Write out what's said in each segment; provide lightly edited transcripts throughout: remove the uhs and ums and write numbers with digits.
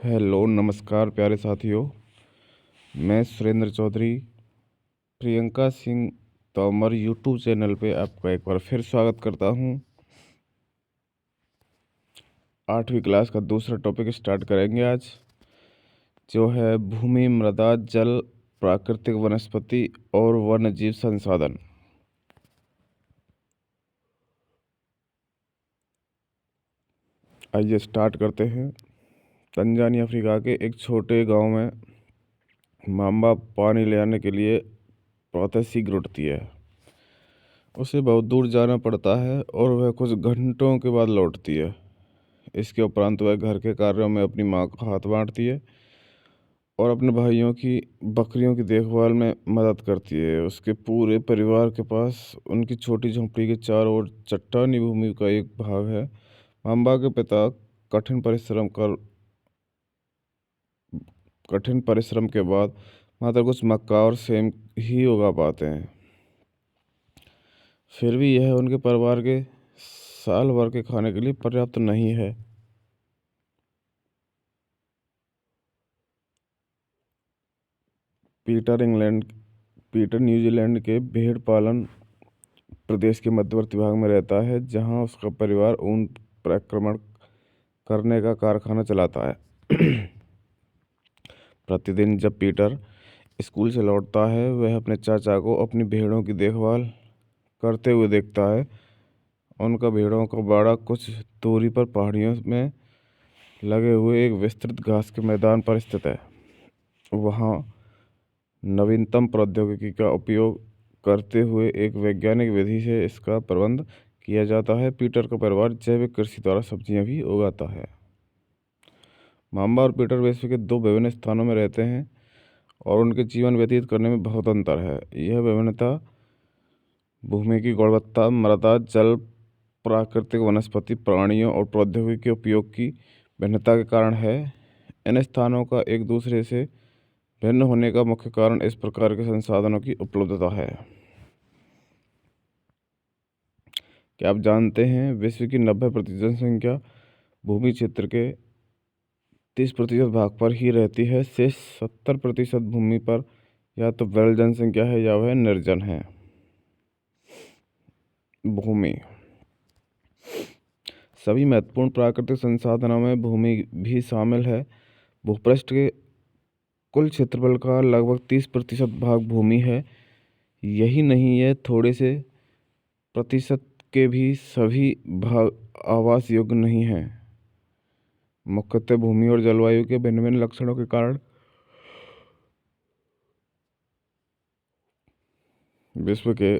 Hello नमस्कार प्यारे साथियों। मैं सुरेंद्र चौधरी प्रियंका सिंह तोमर यूट्यूब चैनल पे आपका एक बार फिर स्वागत करता हूँ। 8वीं क्लास का दूसरा टॉपिक स्टार्ट करेंगे आज, जो है भूमि, मृदा, जल, प्राकृतिक वनस्पति और वन्यजीव संसाधन। आइए स्टार्ट करते हैं। तंजानिया अफ्रीका के एक छोटे गांव में माम्बा पानी ले आने के लिए प्रातः शीघ्र उठती है। उसे बहुत दूर जाना पड़ता है और वह कुछ घंटों के बाद लौटती है। इसके उपरांत वह घर के कार्यों में अपनी माँ का हाथ बांटती है और अपने भाइयों की बकरियों की देखभाल में मदद करती है। उसके पूरे परिवार के पास उनकी छोटी झोंपड़ी के चारों ओर चट्टानी भूमि का एक भाग है। माम्बा के पिता कठिन परिश्रम कर कठिन परिश्रम के बाद मात्र कुछ मक्का और सेम ही उगा पाते हैं। फिर भी यह उनके परिवार के साल भर के खाने के लिए पर्याप्त नहीं है। पीटर न्यूजीलैंड के भेड़ पालन प्रदेश के मध्यवर्ती भाग में रहता है, जहां उसका परिवार ऊन प्रक्रमण करने का कारखाना चलाता है। प्रतिदिन जब पीटर स्कूल से लौटता है, वह अपने चाचा को अपनी भेड़ों की देखभाल करते हुए देखता है। उनका भेड़ों का बाड़ा कुछ दूरी पर पहाड़ियों में लगे हुए एक विस्तृत घास के मैदान पर स्थित है। वहाँ नवीनतम प्रौद्योगिकी का उपयोग करते हुए एक वैज्ञानिक विधि से इसका प्रबंध किया जाता है। पीटर का परिवार जैविक कृषि द्वारा सब्जियां भी उगाता है। माम्बा और पीटर विश्व के दो विभिन्न स्थानों में रहते हैं और उनके जीवन व्यतीत करने में बहुत अंतर है। यह विभिन्नता भूमि की गुणवत्ता, मृदा, जल, प्राकृतिक वनस्पति, प्राणियों और प्रौद्योगिकी के उपयोग की भिन्नता के कारण है। इन स्थानों का एक दूसरे से भिन्न होने का मुख्य कारण इस प्रकार के संसाधनों की उपलब्धता है। क्या आप जानते हैं विश्व की 90% जनसंख्या भूमि क्षेत्र के 30% भाग पर ही रहती है। शेष 70% भूमि पर या तो विरल जनसंख्या है या वह निर्जन है। भूमि सभी महत्वपूर्ण प्राकृतिक संसाधनों में भूमि भी शामिल है। भूपृष्ठ के कुल क्षेत्रफल का लगभग 30% भाग भूमि है। यही नहीं, यह थोड़े से प्रतिशत के भी सभी भाग आवास योग्य नहीं है। मुख्यतः भूमि और जलवायु के भिन्न भिन्न लक्षणों के कारण विश्व के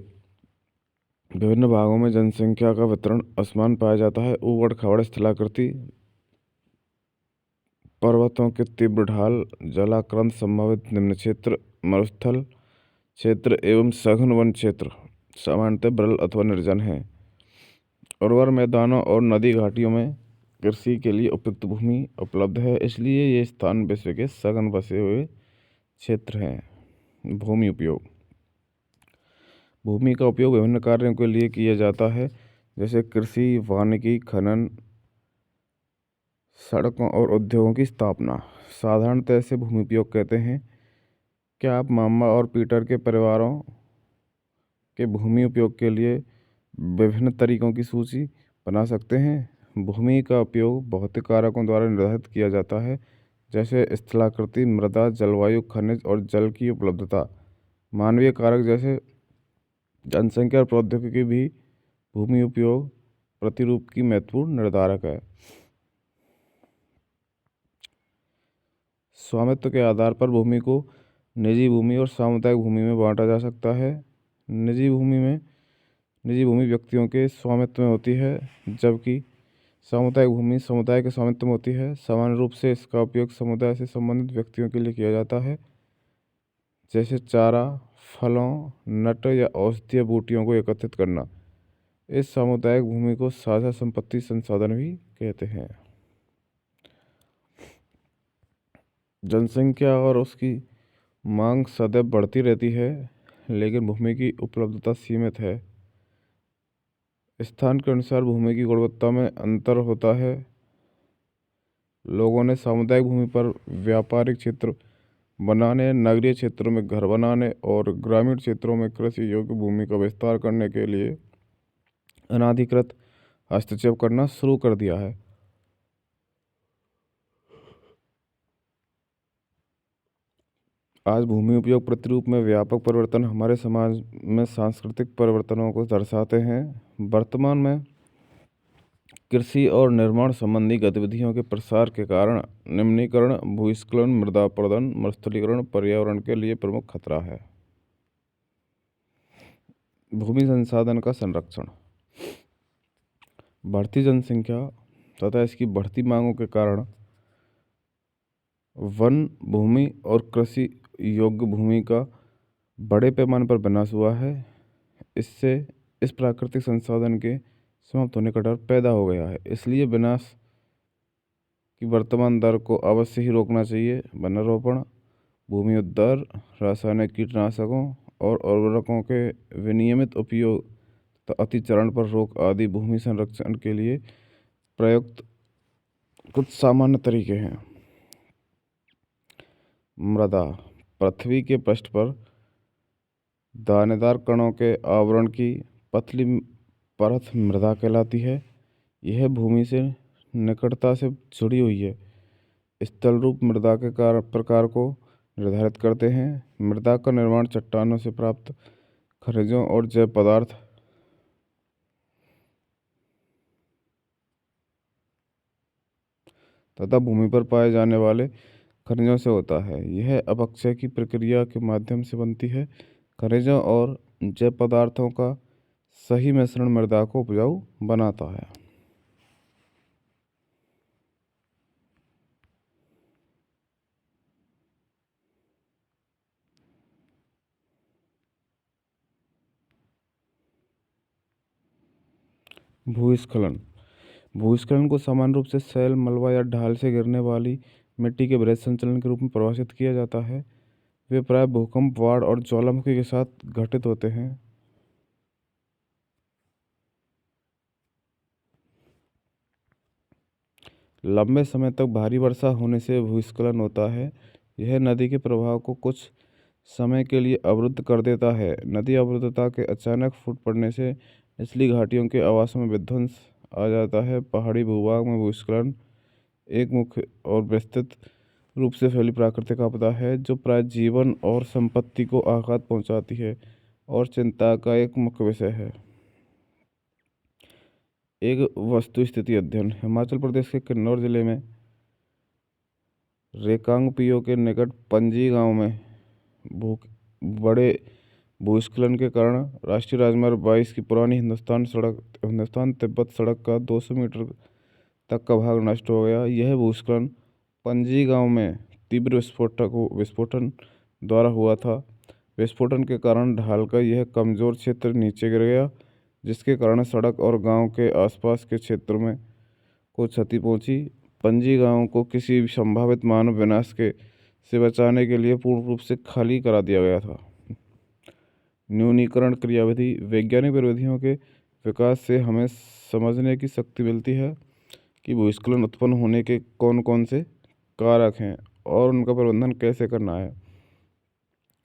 विभिन्न भागों में जनसंख्या का वितरण असमान पाया जाता है। ऊबड़ खाबड़ स्थलाकृति, पर्वतों के तीव्र ढाल, जलाक्रांत संभावित निम्न क्षेत्र, मरुस्थल क्षेत्र एवं सघन वन क्षेत्र सामान्यतः विरल अथवा निर्जन है। उर्वर मैदानों और नदी घाटियों में कृषि के लिए उपयुक्त भूमि उपलब्ध है, इसलिए ये स्थान विश्व के सघन बसे हुए क्षेत्र हैं। भूमि उपयोग भूमि का उपयोग विभिन्न कार्यों के लिए किया जाता है, जैसे कृषि, वानिकी, खनन, सड़कों और उद्योगों की स्थापना। साधारणतः इसे भूमि उपयोग कहते हैं। क्या आप मामा और पीटर के परिवारों के भूमि उपयोग के लिए विभिन्न तरीकों की सूची बना सकते हैं? भूमि का उपयोग भौतिक कारकों द्वारा निर्धारित किया जाता है, जैसे स्थलाकृति, मृदा, जलवायु, खनिज और जल की उपलब्धता। मानवीय कारक जैसे जनसंख्या और प्रौद्योगिकी भी भूमि उपयोग प्रतिरूप की महत्वपूर्ण निर्धारक है। स्वामित्व के आधार पर भूमि को निजी भूमि और सामुदायिक भूमि में बांटा जा सकता है। निजी भूमि व्यक्तियों के स्वामित्व में होती है, जबकि सामुदायिक भूमि समुदाय के स्वामित्व में होती है। सामान्य रूप से इसका उपयोग समुदाय से संबंधित व्यक्तियों के लिए किया जाता है, जैसे चारा, फलों, नट या औषधीय बूटियों को एकत्रित करना। इस सामुदायिक भूमि को साझा संपत्ति संसाधन भी कहते हैं। जनसंख्या और उसकी मांग सदैव बढ़ती रहती है, लेकिन भूमि की उपलब्धता सीमित है। स्थान के अनुसार भूमि की गुणवत्ता में अंतर होता है। लोगों ने सामुदायिक भूमि पर व्यापारिक क्षेत्र बनाने, नगरीय क्षेत्रों में घर बनाने और ग्रामीण क्षेत्रों में कृषि योग्य भूमि का विस्तार करने के लिए अनाधिकृत हस्तक्षेप करना शुरू कर दिया है। आज भूमि उपयोग प्रतिरूप में व्यापक परिवर्तन हमारे समाज में सांस्कृतिक परिवर्तनों को दर्शाते हैं। वर्तमान में कृषि और निर्माण संबंधी गतिविधियों के प्रसार के कारण निम्नीकरण, भूस्खलन, मृदा अपरदन, मरुस्थलीकरण पर्यावरण के लिए प्रमुख खतरा है। भूमि संसाधन का संरक्षण। बढ़ती जनसंख्या तथा इसकी बढ़ती मांगों के कारण वन भूमि और कृषि योग्य भूमि का बड़े पैमाने पर विनाश हुआ है। इससे इस प्राकृतिक संसाधन के समाप्त होने का डर पैदा हो गया है। इसलिए विनाश की वर्तमान दर को अवश्य ही रोकना चाहिए। वनारोपण, भूमि उद्धार, रासायनिक कीटनाशकों और उर्वरकों के विनियमित उपयोग तथा अतिचारण पर रोक आदि भूमि संरक्षण के लिए प्रयुक्त कुछ सामान्य तरीके हैं। मृदा। पृथ्वी के पृष्ठ पर दानेदार कणों के आवरण की पतली परत मृदा कहलाती है। यह भूमि से निकटता से जुड़ी हुई है। स्थल रूप मृदा के प्रकार को निर्धारित करते हैं। मृदा का निर्माण चट्टानों से प्राप्त खनिजों और जैव पदार्थ तथा भूमि पर पाए जाने वाले खनिजों से होता है। यह अपक्षय की प्रक्रिया के माध्यम से बनती है। खनिजों और जैव पदार्थों का सही मिश्रण मृदा को उपजाऊ बनाता है। भूस्खलन। भूस्खलन को सामान्य रूप से शैल, मलबा या ढाल से गिरने वाली मिट्टी के वृहद संचलन के रूप में परिभाषित किया जाता है। वे प्राय भूकंप, बाढ़ और ज्वालामुखी के साथ घटित होते हैं। लंबे समय तक भारी वर्षा होने से भूस्खलन होता है। यह नदी के प्रवाह को कुछ समय के लिए अवरुद्ध कर देता है। नदी अवरुद्धता के अचानक फूट पड़ने से निचली घाटियों के आवासों में विध्वंस आ जाता है। पहाड़ी भूभाग में भूस्खलन एक मुख्य और विस्तृत रूप से फैली प्राकृतिक आपदा है जो प्राय जीवन और संपत्ति को आघात पहुंचाती है और चिंता का एक मुख्य विषय है। एक वस्तु स्थिति अध्ययन। हिमाचल प्रदेश के किन्नौर जिले में रेकांगपिओ के निकट पंजी गांव में बड़े भूस्खलन के कारण राष्ट्रीय राजमार्ग 22 की पुरानी हिंदुस्तान तिब्बत सड़क का 200 मीटर तक का भाग नष्ट हो गया। यह भूस्खलन पंजी गांव में तीव्र विस्फोटन द्वारा हुआ था। विस्फोटन के कारण ढाल का यह कमजोर क्षेत्र नीचे गिर गया, जिसके कारण सड़क और गांव के आसपास के क्षेत्र में को क्षति पहुंची। पंजी गांव को किसी भी संभावित मानव विनाश से बचाने के लिए पूर्ण रूप से खाली करा दिया गया था। न्यूनीकरण क्रियाविधि। वैज्ञानिक विधियों के विकास से हमें समझने की शक्ति मिलती है कि भूस्खलन उत्पन्न होने के कौन कौन से कारक हैं और उनका प्रबंधन कैसे करना है।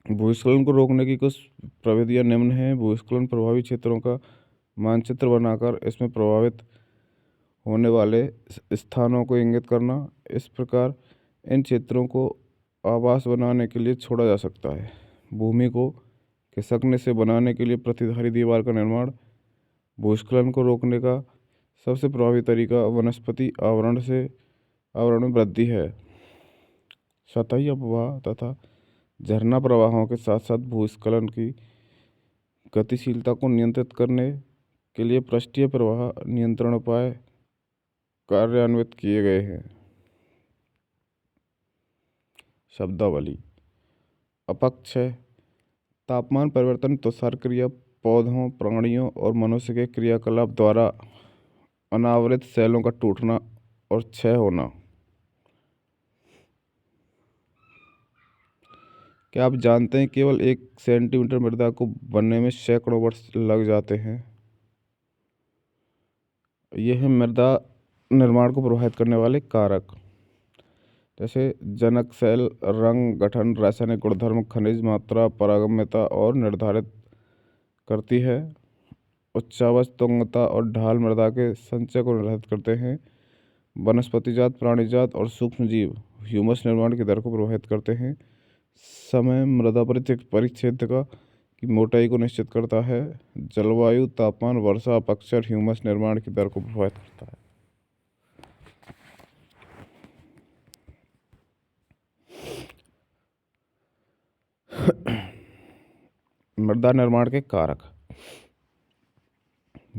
भूस्खलन को रोकने की कुछ प्रविधियां निम्न हैं। भूस्खलन प्रभावी क्षेत्रों का मानचित्र बनाकर इसमें प्रभावित होने वाले स्थानों को इंगित करना। इस प्रकार इन क्षेत्रों को आवास बनाने के लिए छोड़ा जा सकता है। भूमि को खिसकने से बनाने के लिए प्रतिधारी दीवार का निर्माण। भूस्खलन को रोकने का सबसे प्रभावी तरीका वनस्पति आवरण में वृद्धि है। सतही अपवाह तथा झरना प्रवाहों के साथ साथ भूस्खलन की गतिशीलता को नियंत्रित करने के लिए पृष्ठीय प्रवाह नियंत्रण उपाय कार्यान्वित किए गए हैं। शब्दावली। अपक्षय। तापमान परिवर्तन, तुषार क्रिया, पौधों, प्राणियों और मनुष्य के क्रियाकलाप द्वारा अनावृत शैलों का टूटना और क्षय होना। क्या आप जानते हैं केवल 1 सेंटीमीटर मृदा को बनने में सैकड़ों वर्ष लग जाते हैं। यह है मृदा निर्माण को प्रभावित करने वाले कारक। जैसे जनक सेल रंग, गठन, रासायनिक गुणधर्म, खनिज मात्रा, पारगम्यता और निर्धारित करती है। उच्चावच, तुंगता और ढाल मृदा के संचय को निर्धारित करते हैं। वनस्पतिजात, प्राणीजात और सूक्ष्म जीव ह्यूमस निर्माण की दर को प्रभावित करते हैं। समय मृदा परिक्षेत्र की मोटाई को निश्चित करता है। जलवायु, तापमान, वर्षा, अपक्षय और ह्यूमस निर्माण की दर को प्रभावित करता है। मृदा निर्माण के कारक।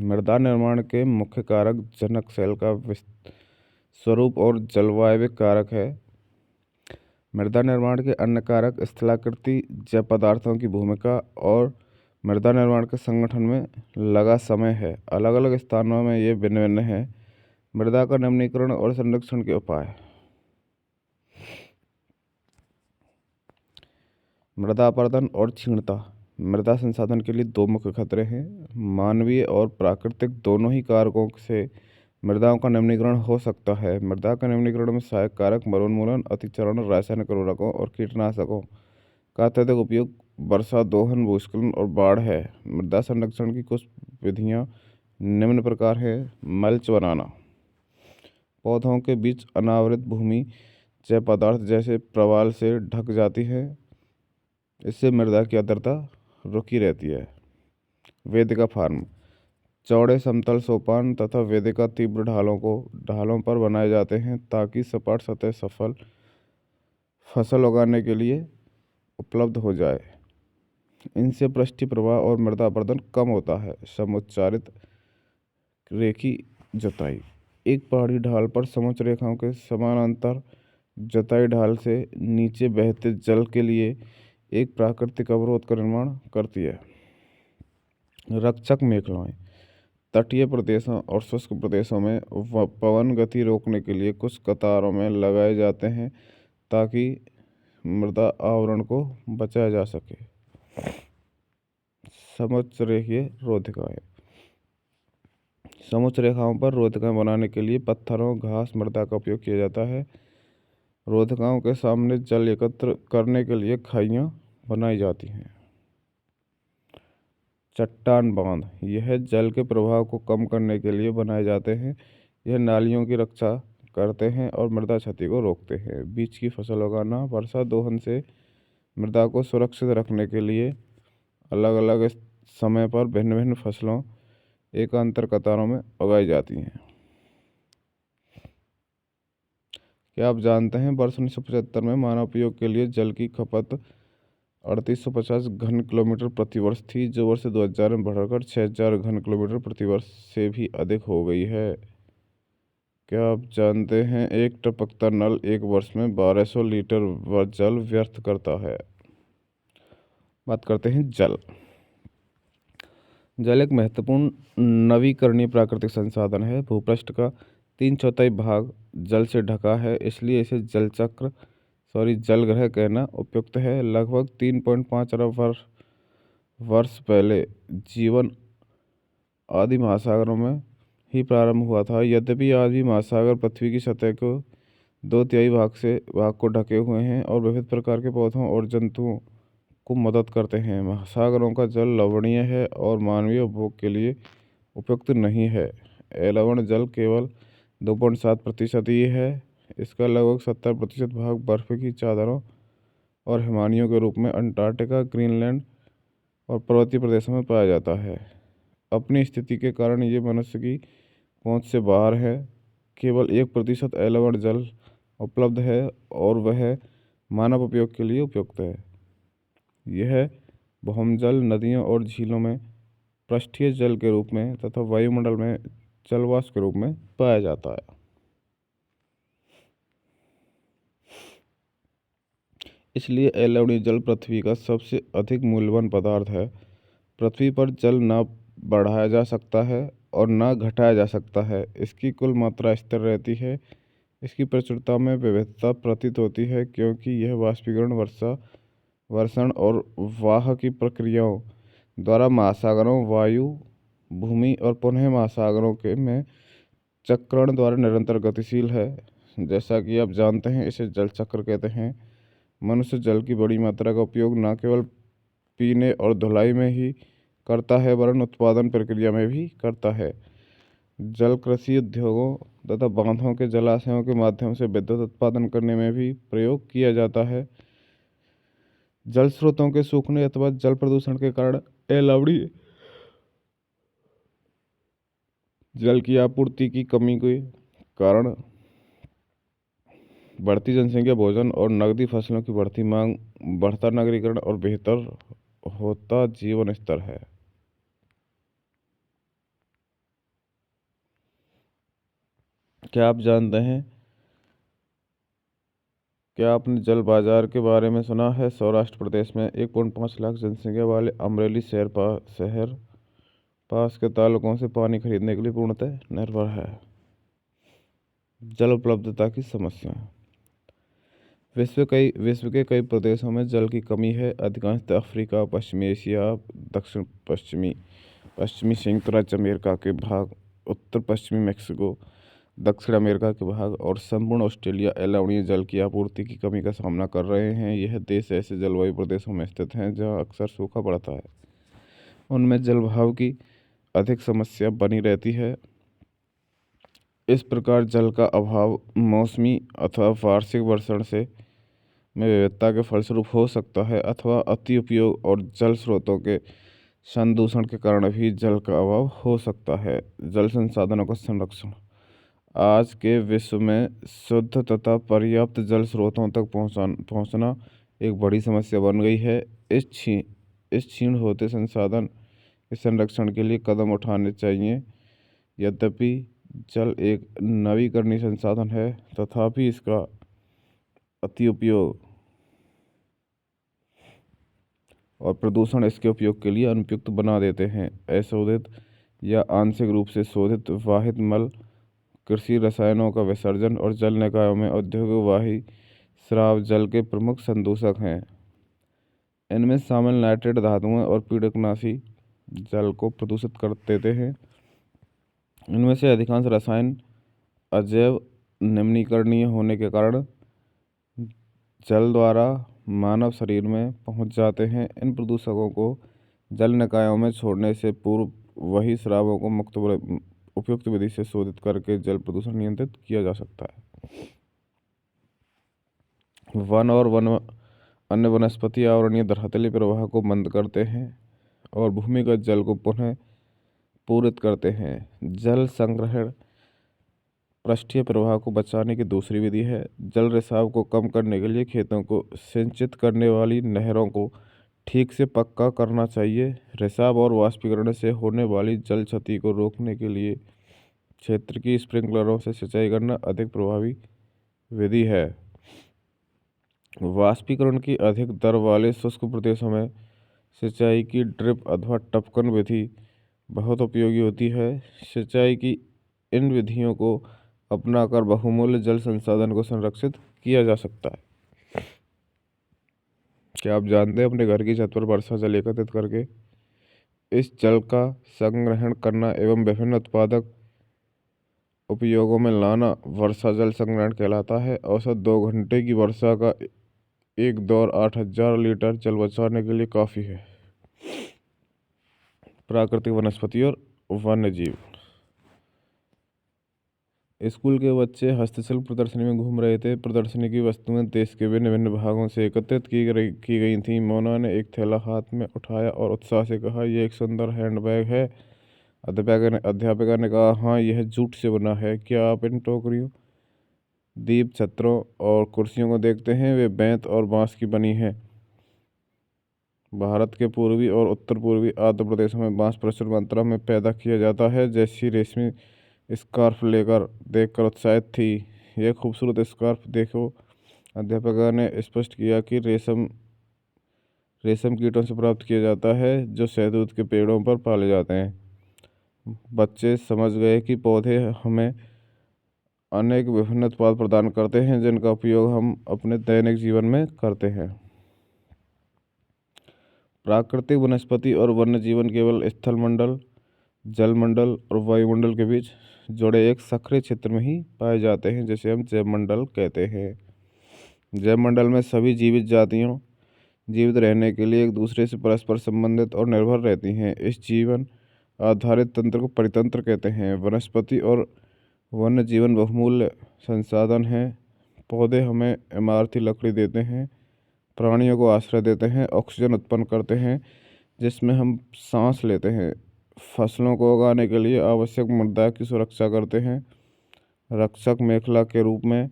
मृदा निर्माण के मुख्य कारक जनक सेल का स्वरूप और जलवायु कारक है। मृदा निर्माण के अन्य कारक स्थलाकृति, जैव पदार्थों की भूमिका और मृदा निर्माण के संगठन में लगा समय है। अलग अलग स्थानों में ये भिन्न भिन्न है। मृदा का नवीनीकरण और संरक्षण के उपाय। मृदा अपरदन और क्षीणता। मृदा संसाधन के लिए दो मुख्य खतरे हैं। मानवीय और प्राकृतिक दोनों ही कारकों से मृदाओं का नवीनीकरण हो सकता है। मृदा का नवीनीकरण में सहायक कारक वनोन्मूलन, अतिचारण, रासायनिक उर्वरकों और कीटनाशकों का अत्यधिक उपयोग, वर्षा दोहन, भूस्खलन और बाढ़ है। मृदा संरक्षण की कुछ विधियां निम्न प्रकार है। मल्च बनाना। पौधों के बीच अनावृत भूमि जैव पदार्थ जैसे प्रवाल से ढक जाती है। इससे मृदा की आर्द्रता रुकी रहती है। वेदिका फार्म। चौड़े समतल सोपान तथा वेदिका तीव्र ढालों पर बनाए जाते हैं ताकि सपाट सतह फसल उगाने के लिए उपलब्ध हो जाए। इनसे पृष्ठीय प्रवाह और मृदा अपरदन कम होता है। समुच्चारित रेखी जुताई। एक पहाड़ी ढाल पर समुच्च रेखाओं के समानांतर जुताई ढाल से नीचे बहते जल के लिए एक प्राकृतिक अवरोध का निर्माण करती है। रक्षक मेखलाएं। तटीय प्रदेशों और शुष्क प्रदेशों में पवन गति रोकने के लिए कुछ कतारों में लगाए जाते हैं ताकि मृदा आवरण को बचाया जा सके। समुच्च रेखीय रोधिकाएं। समुच्च रेखाओं पर रोधिकाएं बनाने के लिए पत्थरों, घास, मृदा का उपयोग किया जाता है। रोधिकाओं के सामने जल एकत्र करने के लिए खाइयां बनाई जाती हैं। चट्टान बांध। यह जल के प्रवाह को कम करने के लिए बनाए जाते हैं। यह नालियों की रक्षा करते हैं और मृदा क्षति को रोकते हैं। बीज की फसल उगाना। वर्षा दोहन से मृदा को सुरक्षित रखने के लिए अलग अलग समय पर भिन्न भिन्न फसलों एकांतर कतारों में उगाई जाती हैं। क्या आप जानते हैं वर्ष 1975 में मानव उपयोग के लिए जल की खपत 3850 घन किलोमीटर प्रति वर्ष थी, जो वर्ष 2000 में बढ़कर 6000 घन किलोमीटर प्रति वर्ष से भी अधिक हो गई है। क्या आप जानते हैं एक टपकता नल एक वर्ष में 1200 लीटर जल व्यर्थ करता है। बात करते हैं जल। जल एक महत्वपूर्ण नवीकरणीय प्राकृतिक संसाधन है। भूपृष्ठ का 3/4 भाग जल से ढका है, इसलिए इसे जल ग्रह कहना उपयुक्त है। लगभग 3.5 अरब वर्ष पहले जीवन आदि महासागरों में ही प्रारंभ हुआ था। यद्यपि आज भी महासागर पृथ्वी की सतह को 2/3 भाग को ढके हुए हैं और विविध प्रकार के पौधों और जंतुओं को मदद करते हैं। महासागरों का जल लवणीय है और मानवीय उपभोग के लिए उपयुक्त नहीं है। लवण जल केवल 2.7% ही है। इसका लगभग 70% भाग बर्फ की चादरों और हिमानियों के रूप में अंटार्कटिका, ग्रीनलैंड और पर्वतीय प्रदेशों में पाया जाता है। अपनी स्थिति के कारण ये मनुष्य की पहुंच से बाहर है। केवल 1% लवण जल उपलब्ध है और वह मानव उपयोग के लिए उपयुक्त है। यह भौमजल, नदियों और झीलों में पृष्ठीय जल के रूप में तथा वायुमंडल में जलवाष्प के रूप में पाया जाता है। इसलिए अलवणीय जल पृथ्वी का सबसे अधिक मूल्यवान पदार्थ है। पृथ्वी पर जल न बढ़ाया जा सकता है और न घटाया जा सकता है। इसकी कुल मात्रा स्थिर रहती है। इसकी प्रचुरता में विविधता प्रतीत होती है क्योंकि यह वाष्पीकरण, वर्षण और वाह की प्रक्रियाओं द्वारा महासागरों, वायु, भूमि और पुनः महासागरों के में चक्रण द्वारा निरंतर गतिशील है। जैसा कि आप जानते हैं, इसे जल चक्र कहते हैं। मनुष्य जल की बड़ी मात्रा का उपयोग न केवल पीने और धुलाई में ही करता है, वरन उत्पादन प्रक्रिया में भी करता है। जल कृषि उद्योगों तथा बांधों के जलाशयों के माध्यम से विद्युत उत्पादन करने में भी प्रयोग किया जाता है। जल स्रोतों के सूखने अथवा जल प्रदूषण के कारण एलवड़ी जल की आपूर्ति की कमी के कारण बढ़ती जनसंख्या, भोजन और नकदी फसलों की बढ़ती मांग, बढ़ता नगरीकरण और बेहतर होता जीवन स्तर है। क्या आप जानते हैं, क्या आपने जल बाजार के बारे में सुना है? सौराष्ट्र प्रदेश में 1.5 लाख जनसंख्या वाले अमरेली शहर पास के तालुकों से पानी खरीदने के लिए पूर्णतः निर्भर है। जल उपलब्धता की समस्या। विश्व के कई प्रदेशों में जल की कमी है। अधिकांशतः अफ्रीका, पश्चिमी एशिया, दक्षिण पश्चिमी संयुक्त राज्य अमेरिका के भाग, उत्तर पश्चिमी मेक्सिको, दक्षिण अमेरिका के भाग और संपूर्ण ऑस्ट्रेलिया अलावणीय जल की आपूर्ति की कमी का सामना कर रहे हैं। यह देश ऐसे जलवायु प्रदेशों में स्थित हैं जहां अक्सर सूखा पड़ता है। उनमें जलभाव की अधिक समस्या बनी रहती है। इस प्रकार जल का अभाव मौसमी अथवा वार्षिक वर्षण से में विविधता के फलस्वरूप हो सकता है, अथवा अति उपयोग और जल स्रोतों के संदूषण के कारण भी जल का अभाव हो सकता है। जल संसाधनों का संरक्षण। आज के विश्व में शुद्ध तथा पर्याप्त जल स्रोतों तक पहुंचना एक बड़ी समस्या बन गई है। इस क्षीण होते संसाधन के संरक्षण के लिए कदम उठाने चाहिए। यद्यपि जल एक नवीकरणीय संसाधन है, तथापि इसका अति उपयोग और प्रदूषण इसके उपयोग के लिए अनुपयुक्त बना देते हैं। अशोधित या आंशिक रूप से शोधित वाहित मल, कृषि रसायनों का विसर्जन और जल निकायों में औद्योगिक वाही स्राव जल के प्रमुख संदूषक हैं। इनमें शामिल नाइट्रेट धातुएं और पीड़कनाशी जल को प्रदूषित कर देते हैं। इनमें से अधिकांश रसायन अजैव निम्नीकरणीय होने के कारण जल द्वारा मानव शरीर में पहुंच जाते हैं। इन प्रदूषकों को जल निकायों में छोड़ने से पूर्व वही स्रावों को उपयुक्त विधि से शोधित करके जल प्रदूषण नियंत्रित किया जा सकता है। वन और अन्य वनस्पति आवरणीय धरातलीय प्रवाह को बंद करते हैं और भूमिगत जल को पुनः पूरित करते हैं। जल संग्रहण पृष्ठीय प्रवाह को बचाने की दूसरी विधि है। जल रिसाव को कम करने के लिए खेतों को सिंचित करने वाली नहरों को ठीक से पक्का करना चाहिए। रिसाव और वाष्पीकरण से होने वाली जल क्षति को रोकने के लिए क्षेत्र की स्प्रिंकलरों से सिंचाई करना अधिक प्रभावी विधि है। वाष्पीकरण की अधिक दर वाले शुष्क प्रदेशों में सिंचाई की ड्रिप अथवा टपकन विधि बहुत उपयोगी होती है। सिंचाई की इन विधियों को अपनाकर बहुमूल्य जल संसाधन को संरक्षित किया जा सकता है। क्या आप जानते हैं, अपने घर की छत पर वर्षा जल एकत्रित करके इस जल का संग्रहण करना एवं विभिन्न उत्पादक उपयोगों में लाना वर्षा जल संग्रहण कहलाता है। औसत 2 घंटे की वर्षा का एक दौर 8000 लीटर जल बचाने के लिए काफ़ी है। प्राकृतिक वनस्पति और वन्य जीव। स्कूल के बच्चे हस्तशिल्प प्रदर्शनी में घूम रहे थे। प्रदर्शनी की वस्तुएं देश के भिन्न भिन्न भागों से एकत्रित की गई थीं। मोना ने एक थैला हाथ में उठाया और उत्साह से कहा, यह एक सुंदर हैंडबैग है। अध्यापिका ने कहा, हाँ, यह जूट से बना है। क्या आप इन टोकरियों, दीप, छत्रों और कुर्सियों को देखते हैं? वे बेंत और बांस की बनी हैं। भारत के पूर्वी और उत्तर पूर्वी आंध्र प्रदेशों में बांस प्रचुर मात्रा में पैदा किया जाता है। जैसी रेशमी स्कार्फ देखकर उत्साहित थी। यह खूबसूरत स्कार्फ देखो। अध्यापिका ने स्पष्ट किया कि रेशम कीटों से प्राप्त किया जाता है, जो शहतूत के पेड़ों पर पाले जाते हैं। बच्चे समझ गए कि पौधे हमें अनेक विभिन्न उत्पाद प्रदान करते हैं, जिनका उपयोग हम अपने दैनिक जीवन में करते हैं। प्राकृतिक वनस्पति और वन्य जीवन केवल स्थलमंडल जलमंडल और वायुमंडल के बीच जुड़े एक सक्रिय क्षेत्र में ही पाए जाते हैं, जिसे हम जैवमंडल कहते हैं। जैवमंडल में सभी जीवित जातियों जीवित रहने के लिए एक दूसरे से परस्पर संबंधित और निर्भर रहती हैं। इस जीवन आधारित तंत्र को परितंत्र कहते हैं। वनस्पति और वन्य जीवन बहुमूल्य संसाधन हैं। पौधे हमें इमारती लकड़ी देते हैं, प्राणियों को आश्रय देते हैं, ऑक्सीजन उत्पन्न करते हैं जिसमें हम सांस लेते हैं, फसलों को उगाने के लिए आवश्यक मृदा की सुरक्षा करते हैं, रक्षक मेखला के रूप में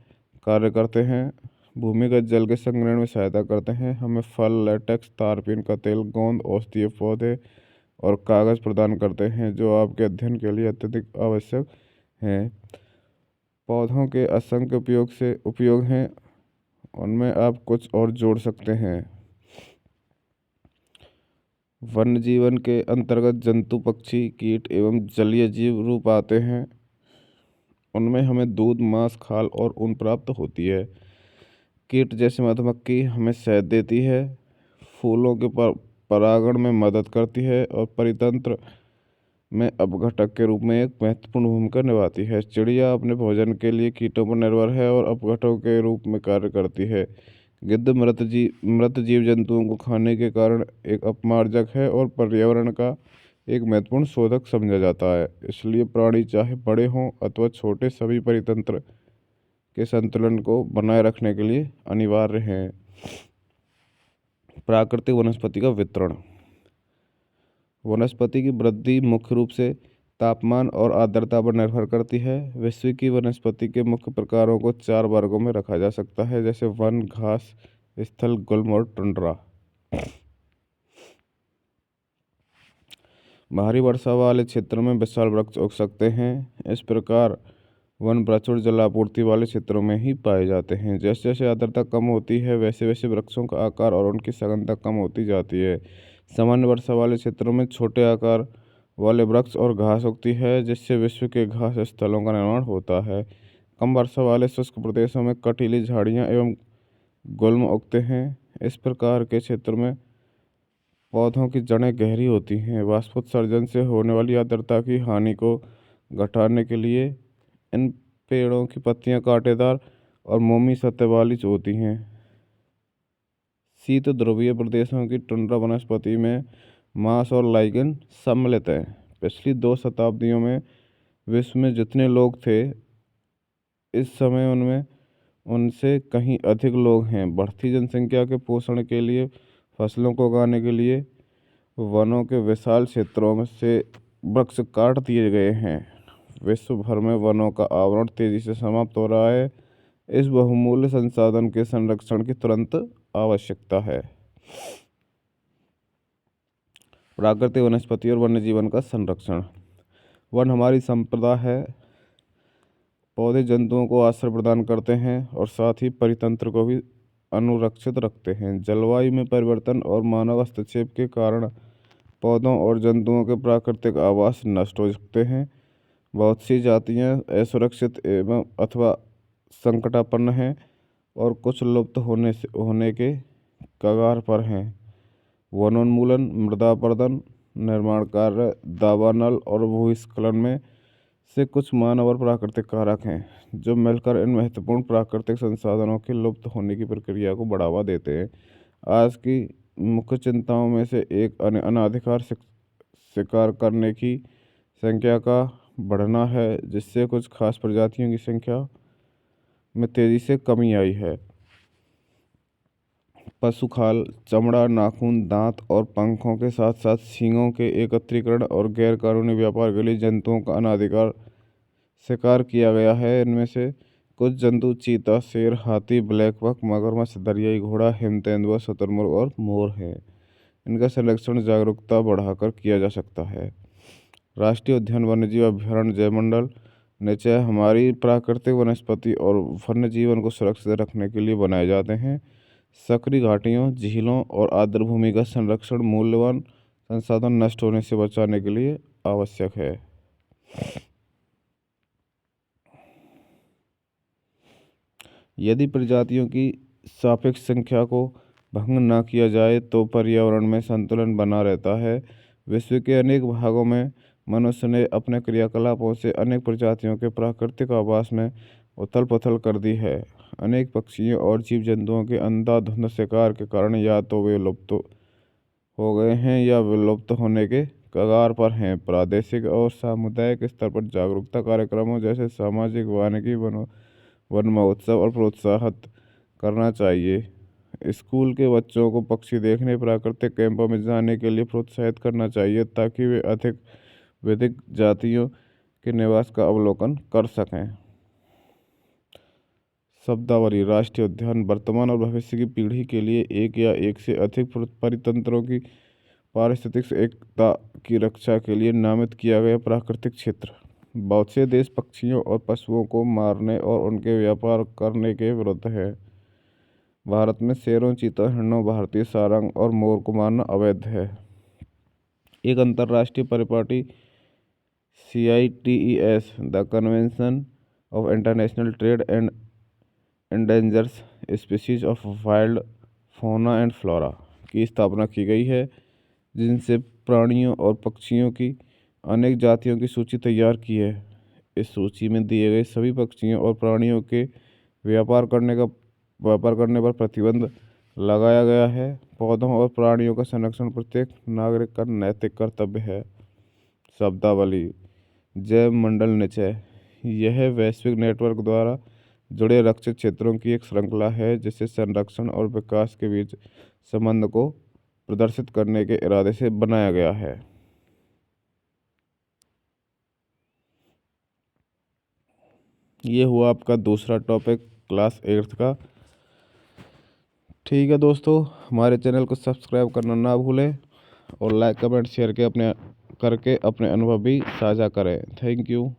कार्य करते हैं, भूमिगत जल के संग्रहण में सहायता करते हैं, हमें फल, लेटेक्स, तारपीन का तेल, गोंद, औषधीय पौधे और कागज़ प्रदान करते हैं जो आपके अध्ययन के लिए अत्यधिक आवश्यक हैं। पौधों के असंख्य उपयोग हैं, उनमें आप कुछ और जोड़ सकते हैं। वन्य जीवन के अंतर्गत जंतु, पक्षी, कीट एवं जलीय जीव रूप आते हैं। उनमें हमें दूध, मांस, खाल और ऊन प्राप्त होती है। कीट जैसे मधुमक्खी हमें शहद देती है, फूलों के परागण में मदद करती है और परितंत्र में अपघटक के रूप में एक महत्वपूर्ण भूमिका निभाती है। चिड़िया अपने भोजन के लिए कीटों पर निर्भर है और अपघटकों के रूप में कार्य करती है। गिद्ध मृत जीव जंतुओं को खाने के कारण एक अपमार्जक है और पर्यावरण का एक महत्वपूर्ण शोधक समझा जाता है। इसलिए प्राणी चाहे बड़े हों अथवा छोटे, सभी परितंत्र के संतुलन को बनाए रखने के लिए अनिवार्य हैं। प्राकृतिक वनस्पति का वितरण। वनस्पति की वृद्धि मुख्य रूप से तापमान और आर्द्रता पर निर्भर करती है। विश्व की वनस्पति के मुख्य प्रकारों को 4 वर्गों में रखा जा सकता है, जैसे वन, घास, स्थल, गुल्म और टुंड्रा। भारी वर्षा वाले क्षेत्रों में विशाल वृक्ष उग सकते हैं। इस प्रकार वन वृक्ष और जलापूर्ति वाले क्षेत्रों में ही पाए जाते हैं। जैसे जैसे आर्द्रता कम होती है वैसे वैसे वृक्षों का आकार और उनकी सघनता कम होती जाती है। सामान्य वर्षा वाले क्षेत्रों में छोटे आकार वाले वृक्ष और घास उगती है, जिससे विश्व के घास स्थलों का निर्माण होता है। कम वर्षा वाले शुष्क प्रदेशों में कटीली झाड़ियाँ एवं गुल्म उगते हैं। इस प्रकार के क्षेत्र में पौधों की जड़ें गहरी होती हैं। वाष्पोत्सर्जन से होने वाली आर्द्रता की हानि को घटाने के लिए इन पेड़ों की पत्तियां कांटेदार और मोमी सतह वाली होती हैं। शीत ध्रुवीय प्रदेशों की टुंड्रा वनस्पति में मांस और लाइगन सम्मिलित है। पिछली 2 शताब्दियों में विश्व में जितने लोग थे, इस समय उनमें उनसे कहीं अधिक लोग हैं। बढ़ती जनसंख्या के पोषण के लिए, फसलों को उगाने के लिए वनों के विशाल क्षेत्रों में से वृक्ष काट दिए गए हैं। विश्व भर में वनों का आवरण तेजी से समाप्त हो रहा है। इस बहुमूल्य संसाधन के संरक्षण की तुरंत आवश्यकता है। प्राकृतिक वनस्पति और वन्य जीवन का संरक्षण। वन हमारी संपदा है। पौधे जंतुओं को आश्रय प्रदान करते हैं और साथ ही परितंत्र को भी अनुरक्षित रखते हैं। जलवायु में परिवर्तन और मानव हस्तक्षेप के कारण पौधों और जंतुओं के प्राकृतिक आवास नष्ट हो सकते हैं। बहुत सी जातियां असुरक्षित एवं अथवा संकटापन्न हैं और कुछ लुप्त होने के कगार पर हैं। वनोन्मूलन, मृदा अपरदन, निर्माण कार्य, दावानल और भूस्खलन में से कुछ मानव और प्राकृतिक कारक हैं जो मिलकर इन महत्वपूर्ण प्राकृतिक संसाधनों के लुप्त होने की प्रक्रिया को बढ़ावा देते हैं। आज की मुख्य चिंताओं में से एक अनाधिकार शिकार करने की संख्या का बढ़ना है, जिससे कुछ खास प्रजातियों की संख्या में तेजी से कमी आई है। पशु खाल, चमड़ा, नाखून, दांत और पंखों के साथ साथ सींगों के एकत्रीकरण और गैरकानूनी व्यापार के लिए जंतुओं का अनाधिकार शिकार किया गया है। इनमें से कुछ जंतु चीता, शेर, हाथी, ब्लैक बक, मगरमच्छ, दरियाई घोड़ा, हिम तेंदुआ, शुतुरमुर्ग और मोर हैं। इनका संरक्षण जागरूकता बढ़ाकर किया जा सकता है। राष्ट्रीय उद्यान, वन्यजीव अभयारण्य, जैवमंडल निश्चय हमारी प्राकृतिक वनस्पति और वन्य जीवन को सुरक्षित रखने के लिए बनाए जाते हैं। सक्रिय घाटियों, झीलों और आर्द्र भूमि का संरक्षण मूल्यवान संसाधन नष्ट होने से बचाने के लिए आवश्यक है। यदि प्रजातियों की सापेक्ष संख्या को भंग न किया जाए तो पर्यावरण में संतुलन बना रहता है। विश्व के अनेक भागों में मनुष्य ने अपने क्रियाकलापों से अनेक प्रजातियों के प्राकृतिक आवास में उथल पुथल कर दी है। अनेक पक्षियों और जीव जंतुओं के अंधाधुंध शिकार के कारण या तो वे लुप्त हो गए हैं या विलुप्त होने के कगार पर हैं। प्रादेशिक और सामुदायिक स्तर पर जागरूकता कार्यक्रमों जैसे सामाजिक वानिकी वन महोत्सव और प्रोत्साहित करना चाहिए। स्कूल के बच्चों को पक्षी देखने प्राकृतिक कैंपों में जाने के लिए प्रोत्साहित करना चाहिए ताकि वे अधिक विविध जातियों के निवास का अवलोकन कर सकें। शब्दावली। राष्ट्रीय उद्यान वर्तमान और भविष्य की पीढ़ी के लिए एक या एक से अधिक परितंत्रों की पारिस्थितिक एकता की रक्षा के लिए नामित किया गया प्राकृतिक क्षेत्र। बहुत से देश पक्षियों और पशुओं को मारने और उनके व्यापार करने के विरुद्ध है। भारत में शेरों, चीतों, हिरणों, भारतीय सारंग और मोर को मारना अवैध है। एक अंतर्राष्ट्रीय परिपाटी CITES, the convention of international trade and endangers species of wild fauna and flora की स्थापना की गई है, जिनसे प्राणियों और पक्षियों की अनेक जातियों की सूची तैयार की है। इस सूची में दिए गए सभी पक्षियों और प्राणियों के व्यापार करने पर प्रतिबंध लगाया गया है। पौधों और प्राणियों का संरक्षण प्रत्येक नागरिक का नैतिक कर्तव्य है। शब्दावली। जैव मंडल निचय। यह वैश्विक नेटवर्क द्वारा जुड़े रक्षित क्षेत्रों की एक श्रृंखला है जिसे संरक्षण और विकास के बीच संबंध को प्रदर्शित करने के इरादे से बनाया गया है। ये हुआ आपका दूसरा टॉपिक क्लास 8 का। ठीक है दोस्तों, हमारे चैनल को सब्सक्राइब करना ना भूलें और लाइक कमेंट शेयर करके अपने अनुभव भी साझा करें। Thank you.